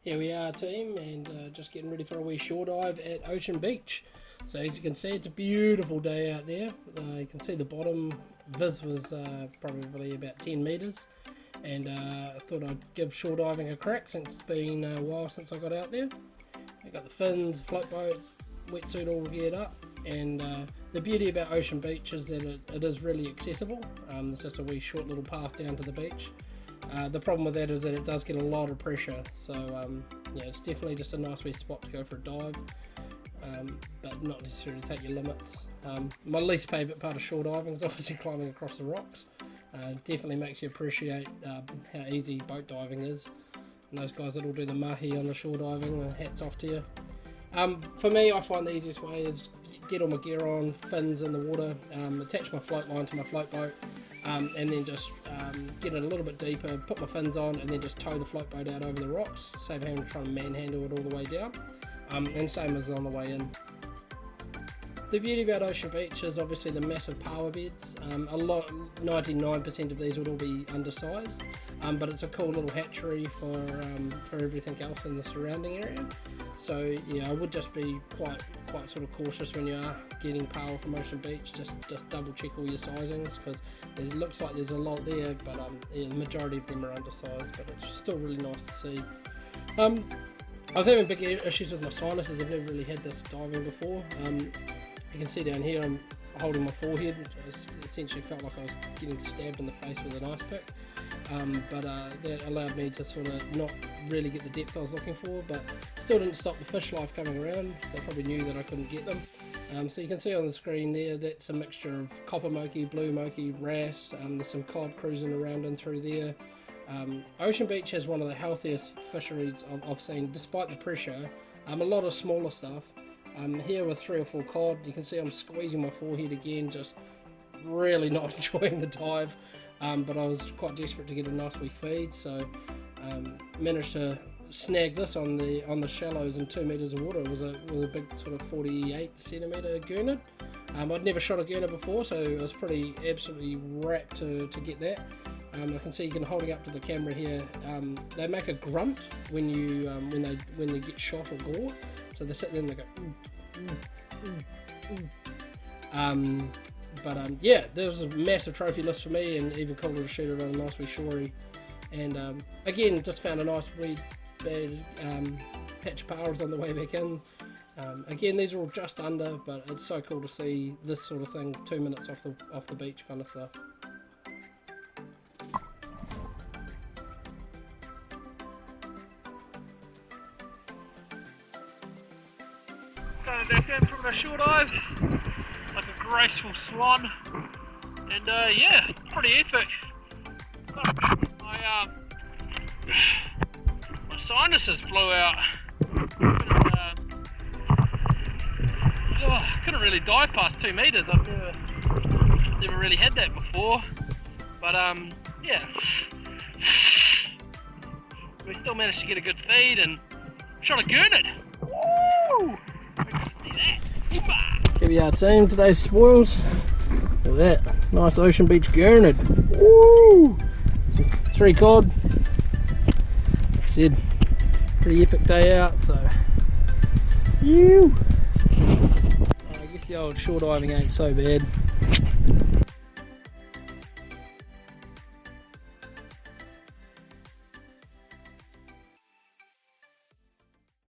Here we are, team, and just getting ready for a wee shore dive at Ocean Beach. So as you can see, it's a beautiful day out there. You can see the bottom viz was probably about 10 metres, and I thought I'd give shore diving a crack since it's been a while since I got out there. I got the fins, float boat, wetsuit all geared up, and the beauty about Ocean Beach is that it is really accessible. There's just a wee short little path down to the beach. The problem with that is that it does get a lot of pressure, so yeah, it's definitely just a nice wee spot to go for a dive, but not necessarily take your limits. My least favourite part of shore diving is obviously climbing across the rocks. Definitely makes you appreciate how easy boat diving is, and those guys that will do the mahi on the shore diving, hats off to you. For me, I find the easiest way is get all my gear on, fins in the water, attach my float line to my float boat, and then just get it a little bit deeper, put my fins on, and then just tow the float boat out over the rocks, save having to try and manhandle it all the way down, and same as on the way in. The beauty about Ocean Beach is obviously the massive power beds. 99% of these would all be undersized, but it's a cool little hatchery for everything else in the surrounding area. So yeah, I would just be quite sort of cautious when you are getting power from Ocean Beach. Just double check all your sizings, because it looks like there's a lot there, but yeah, the majority of them are undersized, but it's still really nice to see. I was having big issues with my sinuses. I've never really had this diving before. You can see down here I'm holding my forehead. I essentially felt like I was getting stabbed in the face with an ice pick, but that allowed me to sort of not really get the depth I was looking for, but still didn't stop the fish life coming around. They probably knew that I couldn't get them. So you can see on the screen there, that's a mixture of copper moki, blue moki, wrasse. There's some cod cruising around in through there. Ocean Beach has one of the healthiest fisheries I've seen, despite the pressure. A lot of smaller stuff. Here with 3 or 4 cod, you can see I'm squeezing my forehead again, just really not enjoying the dive, but I was quite desperate to get a nice wee feed, so managed to snag this on the shallows in 2 metres of water. It was a big sort of 48 centimetre Gurnard. I'd never shot a Gurnard before, so I was absolutely rapt to get that. I can see you can holding up to the camera here. They make a grunt when they get shot or gored. So they sit there and they go, yeah, there was a massive trophy list for me, and even cooler to shoot it on a nice wee shorey. And again, just found a nice wee bad patch of powers on the way back in. Again, these are all just under, but it's so cool to see this sort of thing 2 minutes off the beach kind of stuff. Coming back in from the shore dive, like a graceful swan, and yeah, pretty epic. My sinuses blew out. Couldn't really dive past 2 metres. I've never really had that before, but yeah, we still managed to get a good feed and shot a Gurnard. Woo! Here we are, team. Today's spoils. Look at that. Nice Ocean Beach Gurnard. Woo! 3 cod. Like I said, pretty epic day out, so. I guess the old shore diving ain't so bad.